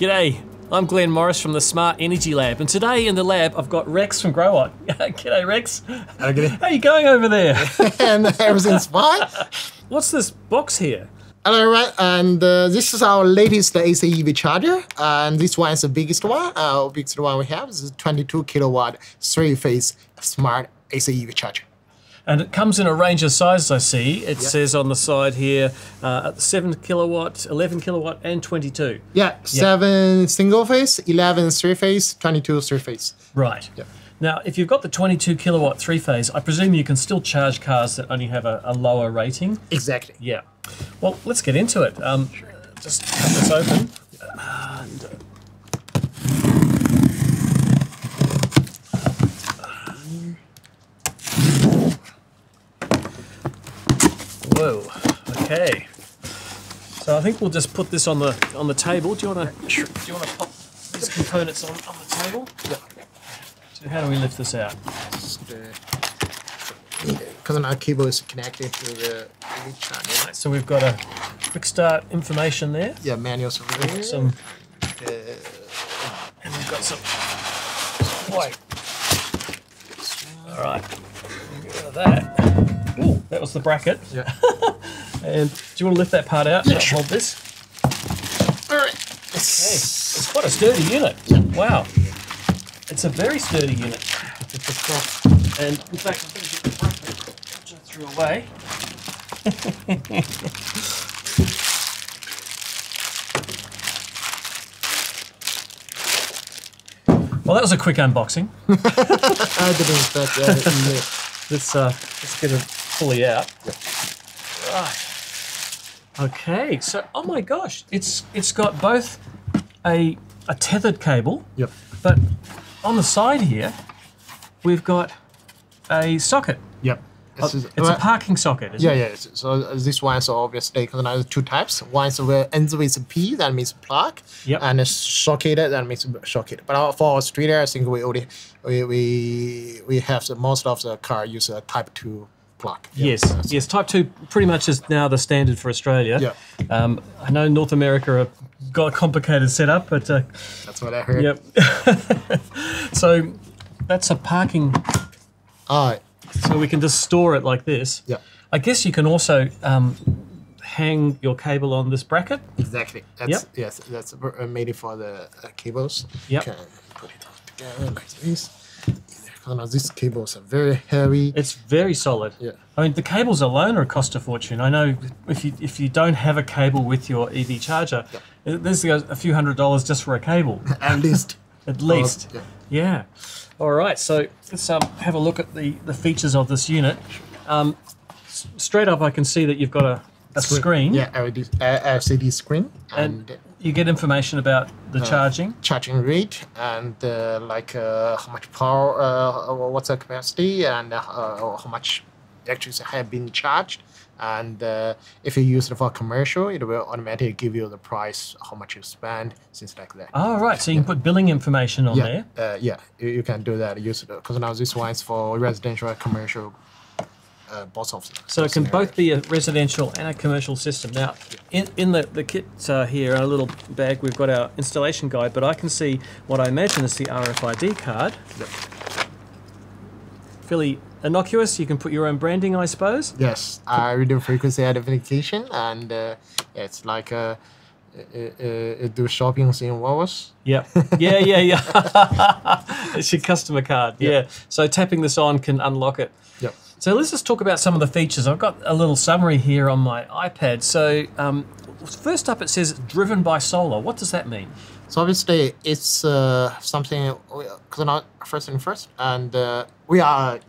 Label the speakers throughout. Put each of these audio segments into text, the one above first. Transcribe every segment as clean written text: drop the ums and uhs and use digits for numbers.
Speaker 1: G'day, I'm Glen Morrison from the Smart Energy Lab, and today in the lab I've got Rex from Growatt. G'day Rex.
Speaker 2: G'day.
Speaker 1: How are you going over there?
Speaker 2: And everything's fine.
Speaker 1: What's this box here?
Speaker 2: All right, and this is our latest AC EV charger, and this one is the biggest one. Biggest one we have is a 22 kilowatt three-phase smart AC EV charger.
Speaker 1: And it comes in a range of sizes, I see. It says on the side here, 7 kilowatt, 11 kilowatt, and 22.
Speaker 2: Yeah, 7 single phase, 11 three phase, 22 three phase.
Speaker 1: Right.
Speaker 2: Yeah.
Speaker 1: Now, if you've got the 22 kilowatt three phase, I presume you can still charge cars that only have a lower rating?
Speaker 2: Exactly.
Speaker 1: Yeah. Well, let's get into it. Just cut this open. And, whoa. Okay. So I think we'll just put this on the table. Do you want to pop these components on the table?
Speaker 2: Yeah.
Speaker 1: So how do we lift this out?
Speaker 2: Because our cable is connected to the EV charger.
Speaker 1: So we've got a quick start information there.
Speaker 2: Yeah, manuals over there.
Speaker 1: And we've got some white. All right. Get rid of that. Ooh, that was the bracket.
Speaker 2: Yeah.
Speaker 1: And do you want to lift that part out?
Speaker 2: Yeah, sure.
Speaker 1: Hold this.
Speaker 2: All right.
Speaker 1: Okay. It's quite a sturdy unit.
Speaker 2: Yeah.
Speaker 1: Wow. It's a very sturdy unit. And in fact, I'm going to get the bracket which I threw away. Well, that was a quick unboxing.
Speaker 2: I didn't expect that.
Speaker 1: Let's get it fully out.
Speaker 2: Yeah.
Speaker 1: Right. Okay. So, oh my gosh, it's got both a tethered cable.
Speaker 2: Yep.
Speaker 1: But on the side here, we've got a socket.
Speaker 2: Yep.
Speaker 1: It's a parking socket, isn't it?
Speaker 2: Yeah. So this one is obviously there's two types. One is ends with a P, that means plug, and a socket, that means socket. But for Australia, I think we have most of the car use a Type 2 plug.
Speaker 1: Yes. Type 2 pretty much is now the standard for Australia.
Speaker 2: Yeah.
Speaker 1: I know North America have got a complicated setup, but
Speaker 2: that's what I heard.
Speaker 1: Yep. So that's a parking. So we can just store it like this.
Speaker 2: Yeah.
Speaker 1: I guess you can also hang your cable on this bracket.
Speaker 2: Exactly. Yes, that's made it for the cables.
Speaker 1: Yep.
Speaker 2: You can put it all together like this. These cables are very heavy.
Speaker 1: It's very solid.
Speaker 2: Yeah.
Speaker 1: I mean, the cables alone are cost a fortune. I know if you don't have a cable with your EV charger, there's a few $100s just for a cable.
Speaker 2: At least.
Speaker 1: At least.
Speaker 2: Yeah.
Speaker 1: All right, so let's have a look at the features of this unit. Straight up, I can see that you've got a screen.
Speaker 2: Yeah, LCD screen.
Speaker 1: And you get information about the
Speaker 2: charging rate, and how much power, what's the capacity, and how much electricity have been charged. And if you use it for commercial, it will automatically give you the price, how much you spend, things like that.
Speaker 1: Oh, right. So you can put billing information on there.
Speaker 2: Yeah, you can do that. Use it because now this one is for residential and commercial, both of them.
Speaker 1: So it can both be a residential and a commercial system. Now, in the kit here, our little bag, we've got our installation guide, but I can see what I imagine is the RFID card.
Speaker 2: Yep.
Speaker 1: Fairly innocuous. You can put your own branding, I suppose.
Speaker 2: Yes, radio frequency identification, and it's like do shopping in Wawas.
Speaker 1: Yep. Yeah. It's your customer card. Yeah. So tapping this on can unlock it.
Speaker 2: Yep.
Speaker 1: So let's just talk about some of the features. I've got a little summary here on my iPad. So first up, it says driven by solar. What does that mean?
Speaker 2: So obviously it's something because not first, and we are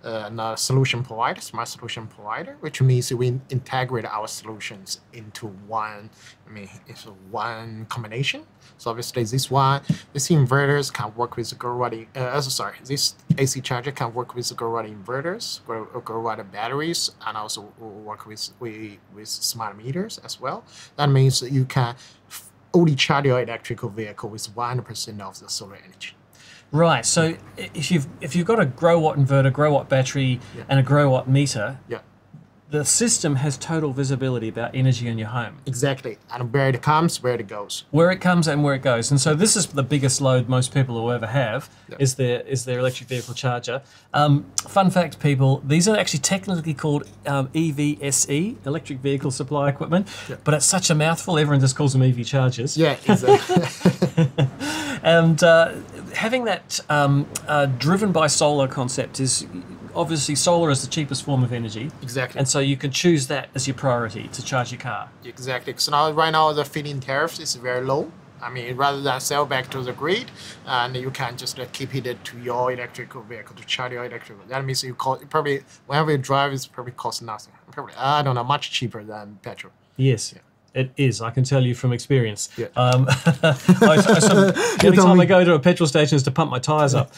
Speaker 2: a solution provider, smart solution provider, which means we integrate our solutions into one. It's one combination. So obviously these inverters can work with Growatt. This AC charger can work with Growatt inverters, Growatt batteries, and also work with smart meters as well. That means you can only charge your electrical vehicle with 100% of the solar energy.
Speaker 1: Right. So
Speaker 2: Yeah.
Speaker 1: if you've got a Growatt inverter, Growatt battery, and a Growatt meter,
Speaker 2: Yeah.
Speaker 1: you can just plug this in, and it will automatically charge.
Speaker 2: Yeah.
Speaker 1: Exactly.
Speaker 2: Yeah.
Speaker 1: the system has total visibility about energy in your home.
Speaker 2: Exactly. And where it comes, where it goes.
Speaker 1: Where it comes and where it goes. And so this is the biggest load most people will ever have,
Speaker 2: Yep.
Speaker 1: is their electric vehicle charger. Fun fact, people, these are actually technically called EVSE, electric vehicle supply equipment,
Speaker 2: Yep.
Speaker 1: but it's such a mouthful, everyone just calls them EV chargers.
Speaker 2: Yeah, exactly.
Speaker 1: And having that driven by solar concept is, obviously solar is the cheapest form of energy.
Speaker 2: Exactly.
Speaker 1: And so you can choose that as your priority to charge your car.
Speaker 2: Exactly. So now, right now, the feed-in tariff is very low. I mean, rather than sell back to the grid, and you can just keep it to your electrical vehicle to charge your electrical. That means you probably whenever you drive, it's probably costs nothing. Probably, I don't know, much cheaper than petrol.
Speaker 1: Yes.
Speaker 2: Yeah.
Speaker 1: It is, I can tell you from experience.
Speaker 2: Yeah.
Speaker 1: The only time I go to a petrol station is to pump my tyres up.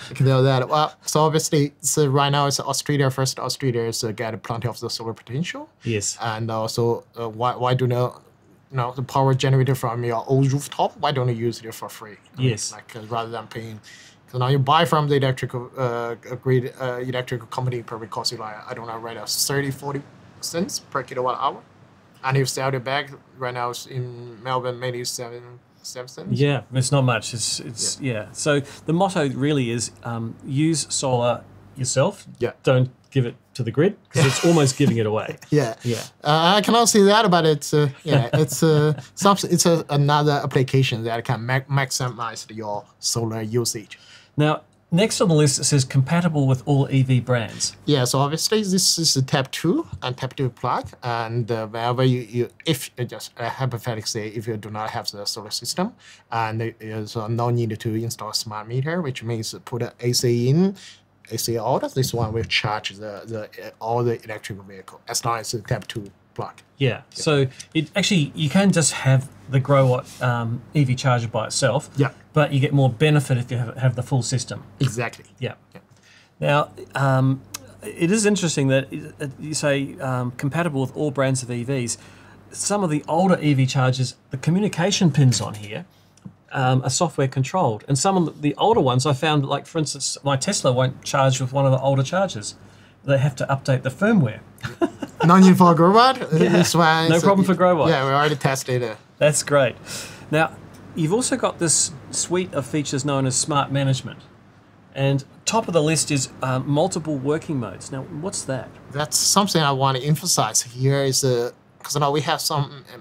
Speaker 2: You can tell that. Well, so obviously, so right now it's Australia. First, Australia is get plenty of the solar potential.
Speaker 1: Yes.
Speaker 2: And also, why do the power generated from your old rooftop? Why don't you use it for free?
Speaker 1: Yes.
Speaker 2: Rather than paying. So now you buy from the electrical grid, electrical company probably costs you like, I don't know, right now 30-40 cents per kilowatt hour. And if you sell it back, right now it's in Melbourne, maybe 7 cents.
Speaker 1: Yeah, it's not much. It's yeah. So the motto really is use solar yourself.
Speaker 2: Yeah.
Speaker 1: Don't give it to the grid because it's almost giving it away.
Speaker 2: Yeah.
Speaker 1: Yeah.
Speaker 2: I cannot say that, but it's another application that can maximize your solar usage.
Speaker 1: Now, next on the list it says compatible with all EV brands.
Speaker 2: Yeah, so obviously this is a Type 2 and Type 2 plug, and whenever if just hypothetically say if you do not have the solar system, and there is no need to install a smart meter, which means put an AC in, AC out. This one will charge all the electrical vehicle as long as it's a Type 2 plug.
Speaker 1: Yeah. So it actually you can just have the Growatt EV charger by itself.
Speaker 2: Yeah.
Speaker 1: But you get more benefit if you have the full system.
Speaker 2: Exactly.
Speaker 1: Yeah. Now, it is interesting that you say compatible with all brands of EVs. Some of the older EV chargers, the communication pins on here are software controlled. And some of the older ones I found, like for instance, my Tesla won't charge with one of the older chargers. They have to update the firmware.
Speaker 2: No need for Growatt.
Speaker 1: Yeah.
Speaker 2: This one,
Speaker 1: No problem for Growatt.
Speaker 2: Yeah, we already tested it.
Speaker 1: That's great. Now, you've also got this suite of features known as smart management. And top of the list is multiple working modes. Now, what's that?
Speaker 2: That's something I want to emphasize here is because now we have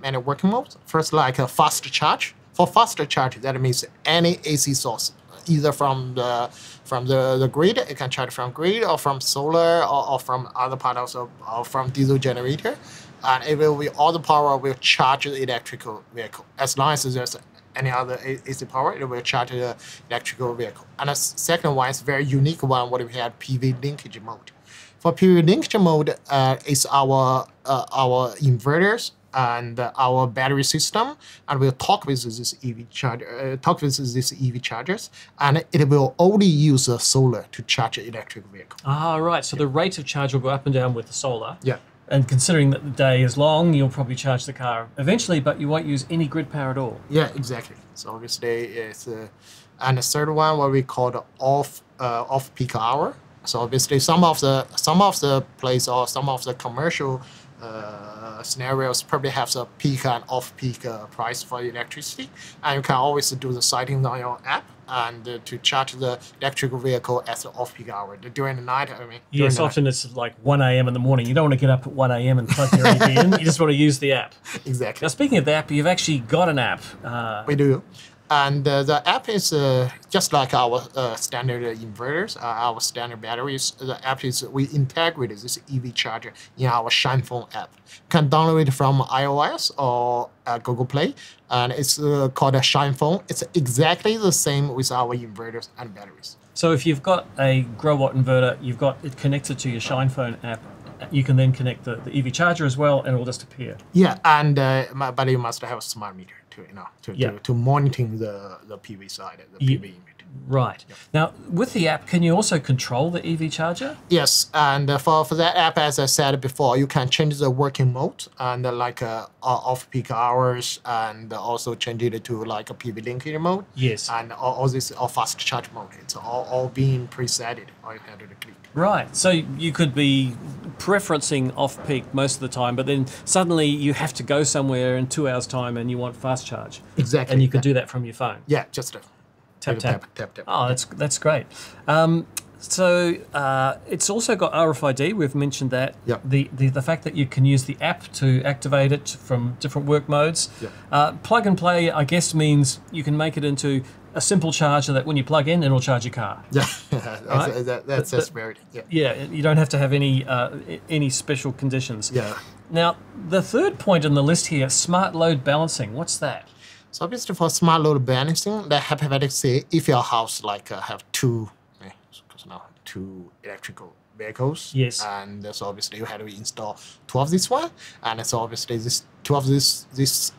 Speaker 2: many working modes. First, like a fast charge. For faster charge, that means any AC source, either from the grid, it can charge from grid or from solar or from other part also, or from diesel generator, and it will be all the power will charge the electrical vehicle. As long as there's any other AC power, it will charge the electrical vehicle. And the second one is very unique one, what we have PV linkage mode. For PV linkage mode, is our inverters and our battery system, and we'll talk with this EV charger, EV chargers, and it will only use solar to charge an electric vehicle.
Speaker 1: Ah, right. So the rate of charge will go up and down with the solar.
Speaker 2: Yeah.
Speaker 1: And considering that the day is long, you'll probably charge the car eventually, but you won't use any grid power at all.
Speaker 2: Yeah, exactly. So obviously it's and the third one, what we call the off peak hour. So obviously some of the place or some of the commercial scenarios probably have the peak and off-peak price for electricity, and you can always do the settings on your app and to charge the electrical vehicle at the off-peak hour. During the night, I mean.
Speaker 1: Yes, often it's like 1 a.m. in the morning. You don't want to get up at 1 a.m. and plug your EV in. You just want to use the app.
Speaker 2: Exactly.
Speaker 1: Now, speaking of the app, you've actually got an app.
Speaker 2: We do. And the app is just like our standard inverters, our standard batteries. The app is, we integrated this EV charger in our Shine Phone app. You can download it from iOS or Google Play, and it's called a Shine Phone. It's exactly the same with our inverters and batteries.
Speaker 1: So if you've got a Growatt inverter, you've got it connected to your Shine Phone app, you can then connect the EV charger as well, and it will just appear.
Speaker 2: Yeah, and but you must have a smart meter to monitor the PV side, the PV unit.
Speaker 1: Right. Now, with the app, can you also control the EV charger?
Speaker 2: Yes, and for that app, as I said before, you can change the working mode and like off-peak hours, and also change it to like a PV linking mode.
Speaker 1: Yes.
Speaker 2: And all this fast charge mode. It's all being preset. All you have to click.
Speaker 1: Right. So you could be preferencing off-peak most of the time, but then suddenly you have to go somewhere in 2 hours' time and you want fast charge.
Speaker 2: Exactly.
Speaker 1: And you could do that from your phone.
Speaker 2: Yeah, just
Speaker 1: tap, tap.
Speaker 2: Tap.
Speaker 1: Oh, that's great. So it's also got RFID. We've mentioned that.
Speaker 2: Yep.
Speaker 1: The fact that you can use the app to activate it from different work modes.
Speaker 2: Yep.
Speaker 1: Plug and play, I guess, means you can make it into a simple charger that when you plug in, it'll charge your car.
Speaker 2: Yeah,
Speaker 1: Right?
Speaker 2: that's very. Yeah.
Speaker 1: Yeah, you don't have to have any special conditions.
Speaker 2: Yeah.
Speaker 1: Now, the third point on the list here, smart load balancing. What's that?
Speaker 2: So obviously for smart load balancing, the hypothetically, if your house like have two electrical vehicles,
Speaker 1: yes,
Speaker 2: and so obviously you have to install 2 of this one, and so obviously this 2 of this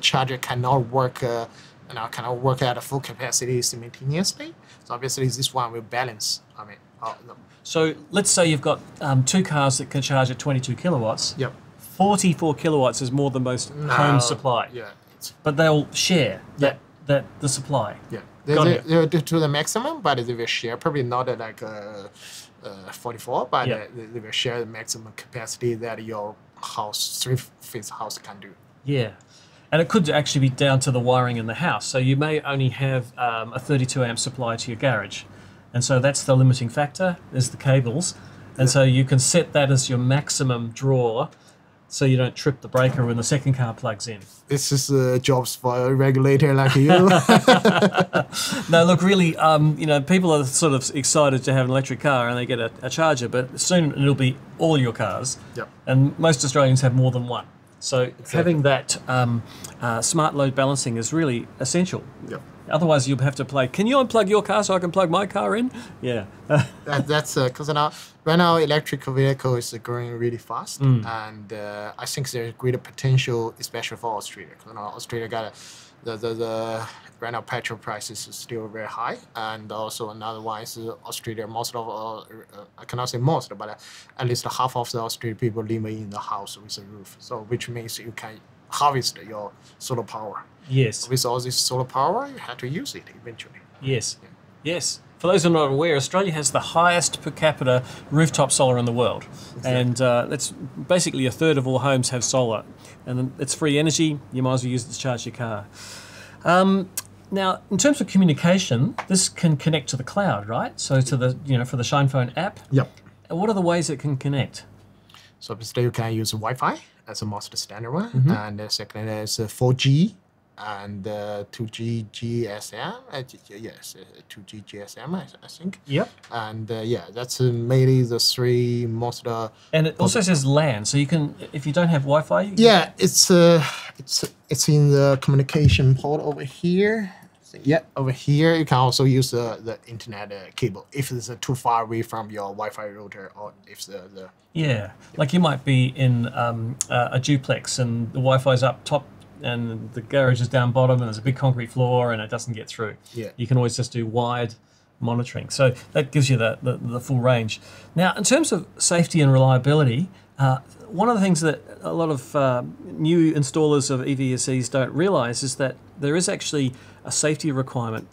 Speaker 2: charger cannot work. Cannot work at a full capacity simultaneously. So obviously this one will balance. No.
Speaker 1: So let's say you've got 2 cars that can charge at 22 kilowatts.
Speaker 2: Yep.
Speaker 1: 44 kilowatts is more than most homes supply.
Speaker 2: Yeah.
Speaker 1: But they'll share the supply.
Speaker 2: Yeah. They'll do to the maximum, but they will share. Probably not at like 44, but they will share the maximum capacity that your house, 3-phase house can do.
Speaker 1: Yeah. And it could actually be down to the wiring in the house. So you may only have a 32 amp supply to your garage. And so that's the limiting factor, is the cables. And so you can set that as your maximum draw so you don't trip the breaker when the second car plugs in.
Speaker 2: This is jobs for a regulator like you.
Speaker 1: No, look, really, people are sort of excited to have an electric car and they get a charger, but soon it'll be all your cars.
Speaker 2: Yep.
Speaker 1: And most Australians have more than one. So having that smart load balancing is really essential.
Speaker 2: Yep.
Speaker 1: Otherwise, you'll have to play, can you unplug your car so I can plug my car in? Yeah.
Speaker 2: That's because right now electric vehicle is growing really fast, and I think there's greater potential, especially for Australia. Because Australia got the right now petrol prices is still very high, and also another one is Australia. Most of I cannot say most, but at least half of the Australian people live in the house with a roof. So which means you can harvest your solar power.
Speaker 1: Yes.
Speaker 2: With all this solar power, you have to use it eventually.
Speaker 1: Yes. Yeah. Yes. For those who are not aware, Australia has the highest per capita rooftop solar in the world. Exactly. And that's basically 1/3 of all homes have solar. And it's free energy. You might as well use it to charge your car. Now, in terms of communication, this can connect to the cloud, right? So to the, for the ShinePhone app.
Speaker 2: Yep.
Speaker 1: And what are the ways it can connect?
Speaker 2: So obviously you can use Wi-Fi as a most standard one. And the second is 4G. And 2G GSM, yes, 2G GSM, I think.
Speaker 1: Yep.
Speaker 2: And that's mainly the 3 most.
Speaker 1: And it also says LAN, so you can, if you don't have Wi-Fi.
Speaker 2: Yeah, it's in the communication port over here. Yeah, over here you can also use the internet cable if it's too far away from your Wi-Fi router, or if the.
Speaker 1: Yeah, like you might be in a duplex and the Wi-Fi's up top, and the garage is down bottom, and there's a big concrete floor, and it doesn't get through.
Speaker 2: Yeah.
Speaker 1: You can always just do wired monitoring. So that gives you the full range. Now, in terms of safety and reliability, one of the things that a lot of new installers of EVSEs don't realize is that there is actually a safety requirement.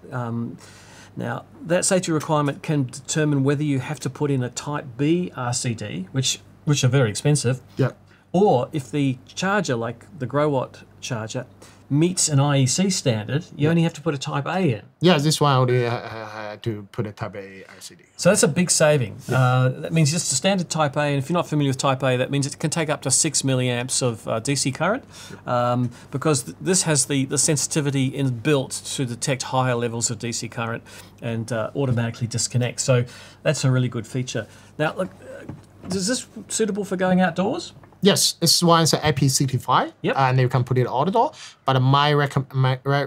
Speaker 1: Now, that safety requirement can determine whether you have to put in a Type B RCD, which are very expensive.
Speaker 2: Yeah.
Speaker 1: Or if the charger, like the Growatt charger, meets an IEC standard, you only have to put a Type A in.
Speaker 2: Yeah, this one only had to put a Type A RCD.
Speaker 1: So that's a big saving. That means just a standard Type A, and if you're not familiar with Type A, that means it can take up to 6 milliamps of DC current, because this has the sensitivity inbuilt to detect higher levels of DC current and automatically disconnect. So that's a really good feature. Now, look, is this suitable for going outdoors?
Speaker 2: Yes, this one is IP65, and you can put it outdoor. But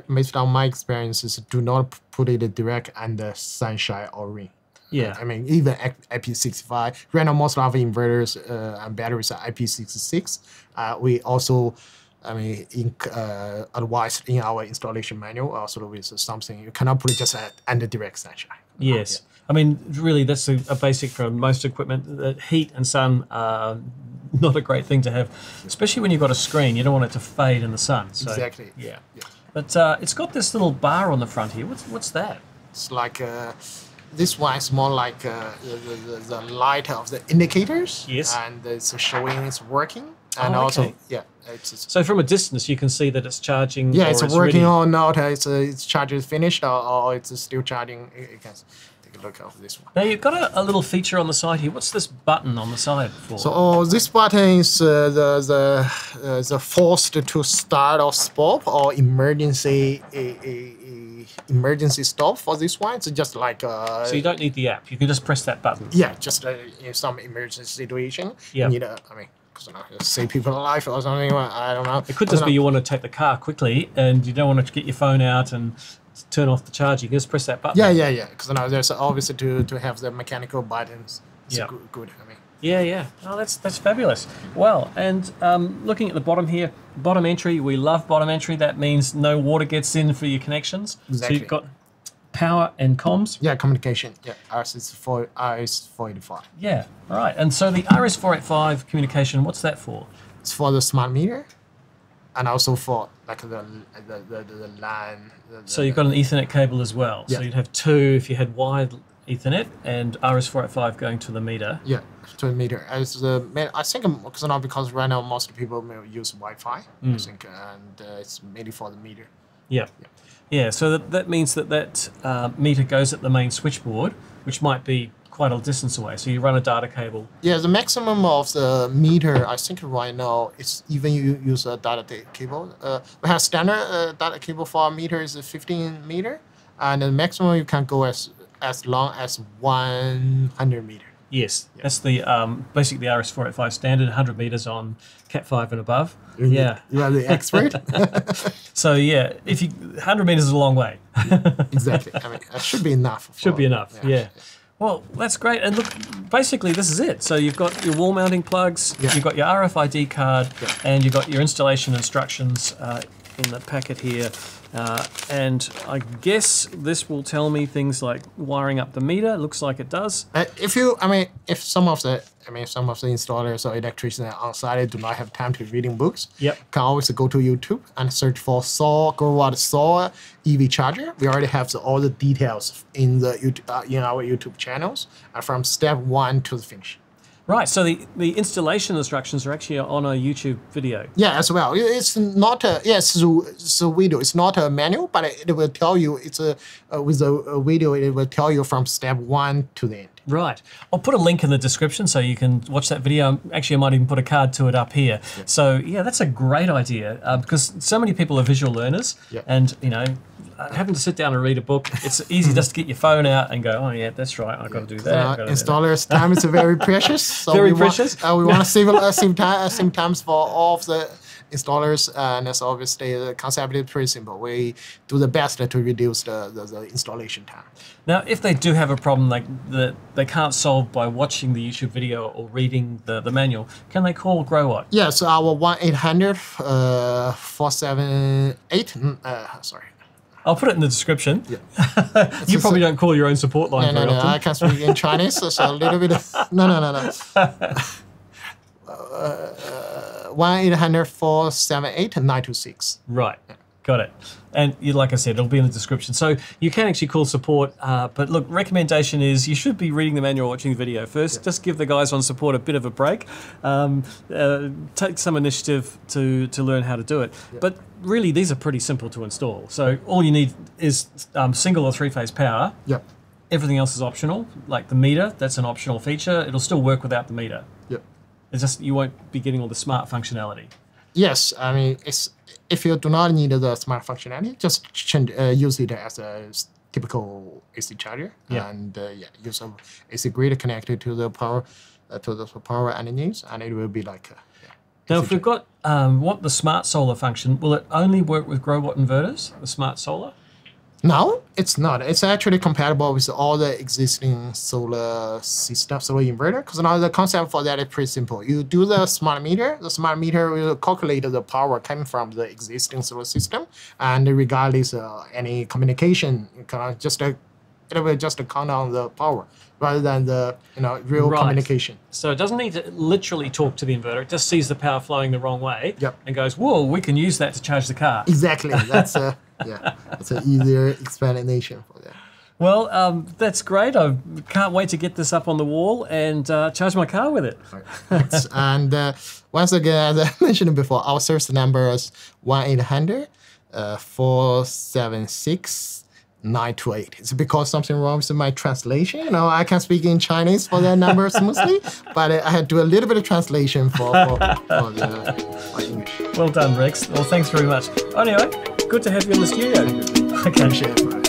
Speaker 2: based on my experiences, do not put it direct under sunshine or rain.
Speaker 1: Yeah.
Speaker 2: I mean, even IP65. Right now, most of our inverters and batteries are IP66. We also I mean, advised in our installation manual, also with something you cannot put it just under direct sunshine.
Speaker 1: Yes. I mean, really, that's a basic for most equipment. That heat and sun are not a great thing to have, especially when you've got a screen. You don't want it to fade in the sun. So,
Speaker 2: Exactly.
Speaker 1: Yeah.
Speaker 2: Yeah.
Speaker 1: But it's got this little bar on the front here. What's that?
Speaker 2: It's like this one is more like the light of the indicators.
Speaker 1: Yes.
Speaker 2: And it's showing it's working. And
Speaker 1: Oh,
Speaker 2: also,
Speaker 1: okay.
Speaker 2: yeah, it's
Speaker 1: So from a distance, you can see that it's charging.
Speaker 2: yeah,
Speaker 1: or
Speaker 2: it's working
Speaker 1: ready.
Speaker 2: or not. Its charge is finished or it's still charging. You can take a look at this one.
Speaker 1: Now you've got a little feature on the side here. What's this button on the side for?
Speaker 2: So this button is the forced to start or stop or emergency emergency stop for this one. It's just like
Speaker 1: so you don't need the app. You can just press that button.
Speaker 2: yeah, just in some emergency situation.
Speaker 1: Yeah.
Speaker 2: You need I mean, save people alive or something. I don't know.
Speaker 1: It could just be you want to take the car quickly and you don't want to get your phone out and turn off the charge. You can just press that button.
Speaker 2: Yeah. Because there's obviously to have the mechanical buttons. It's
Speaker 1: Yeah.
Speaker 2: good. I mean.
Speaker 1: Yeah. Oh, that's fabulous. Well, and looking at the bottom here, bottom entry, we love bottom entry. That means no water gets in for your connections.
Speaker 2: Exactly.
Speaker 1: So you've got power and comms.
Speaker 2: Yeah, communication. Yeah, RS485.
Speaker 1: Yeah, all right. And so the RS485 communication, what's that for?
Speaker 2: It's for the smart meter, and also for like the LAN.
Speaker 1: So you've got an Ethernet cable as well.
Speaker 2: Yeah.
Speaker 1: So you'd have two if you had wired Ethernet and RS485 going to the meter.
Speaker 2: Yeah, to the meter. As I think because right now most people use Wi-Fi. I think, and it's mainly for the meter.
Speaker 1: Yeah. Yeah, so that means that meter goes at the main switchboard, which might be quite a distance away. So you run a data cable.
Speaker 2: Yeah, the maximum of the meter, I think right now, it's even you use a data cable. We have standard data cable for our meter is 15 meter, and the maximum you can go as long as 100 meter.
Speaker 1: Yes, that's the basically the RS485 standard, 100 meters on Cat5 and above. Yeah.
Speaker 2: You are the expert.
Speaker 1: So yeah, 100 meters is a long way.
Speaker 2: Exactly. I mean, it should be enough.
Speaker 1: Should be enough. Yeah. Well, that's great. And look, basically this is it. So you've got your wall mounting plugs,
Speaker 2: Yeah.
Speaker 1: you've got your RFID card,
Speaker 2: Yeah.
Speaker 1: and you've got your installation instructions in the packet here. And I guess this will tell me things like wiring up the meter. Looks like it does.
Speaker 2: If some of the installers or electricians on site do not have time to reading books,
Speaker 1: Yep.
Speaker 2: can always go to YouTube and search for Growatt THOR EV charger. We already have all the details in the in our YouTube channels, from step 1 to the finish.
Speaker 1: Right, so the installation instructions are actually on a YouTube video.
Speaker 2: Yeah, as well. It's not it's a video. It's not a manual, but it will tell you. It's with a video. It will tell you from step 1 to the end.
Speaker 1: Right. I'll put a link in the description so you can watch that video. Actually, I might even put a card to it up here. Yeah. So yeah, that's a great idea because so many people are visual learners,
Speaker 2: Yeah.
Speaker 1: and having to sit down and read a book, it's easy just to get your phone out and go, oh yeah, that's right, I've got to do that.
Speaker 2: Installers' time is very precious. So
Speaker 1: Very
Speaker 2: we
Speaker 1: precious.
Speaker 2: We want to save times for all of the installers, and that's obviously the concept is pretty simple. We do the best to reduce the installation time.
Speaker 1: Now, if they do have a problem that they can't solve by watching the YouTube video or reading the manual, can they call Growatt?
Speaker 2: Yeah, so our 1-800-478. Sorry.
Speaker 1: I'll put it in the description.
Speaker 2: Yeah.
Speaker 1: You probably don't call your own support line very often.
Speaker 2: I can't speak in Chinese, so a little bit. No. 1-800-478-926.
Speaker 1: Right. Got it. And like I said, it'll be in the description. So you can actually call support. But look, recommendation is you should be reading the manual or watching the video first. Yeah. Just give the guys on support a bit of a break. Take some initiative to learn how to do it. Yeah. But really, these are pretty simple to install. So all you need is single or three-phase power.
Speaker 2: Yep.
Speaker 1: Everything else is optional. Like the meter, that's an optional feature. It'll still work without the meter.
Speaker 2: Yep.
Speaker 1: It's just you won't be getting all the smart functionality.
Speaker 2: Yes, I mean, if you do not need the smart functionality, just use it as a typical AC charger, and use a AC grid connected to the power underneath, and it will be like.
Speaker 1: Now, if we've got want the smart solar function, will it only work with Growatt inverters? The smart solar?
Speaker 2: No, it's not. It's actually compatible with all the existing solar system, solar inverter. Because now the concept for that is pretty simple. You do the smart meter. The smart meter will calculate the power coming from the existing solar system, and regardless any communication, it will just count on the power rather than the real communication.
Speaker 1: So it doesn't need to literally talk to the inverter. It just sees the power flowing the wrong way and goes, "Whoa, we can use that to charge the car."
Speaker 2: Exactly. That's that's an easier explanation for that.
Speaker 1: Well, that's great. I can't wait to get this up on the wall and charge my car with it.
Speaker 2: Right. And once again, as I mentioned before, our service number is 1-800-476-928. It's because something wrong with my translation. I can speak in Chinese for that number smoothly, but I had to do a little bit of translation for English.
Speaker 1: Well done, Rex. Well, thanks very much. Anyway, good to have you in the studio. Okay.
Speaker 2: Appreciate it.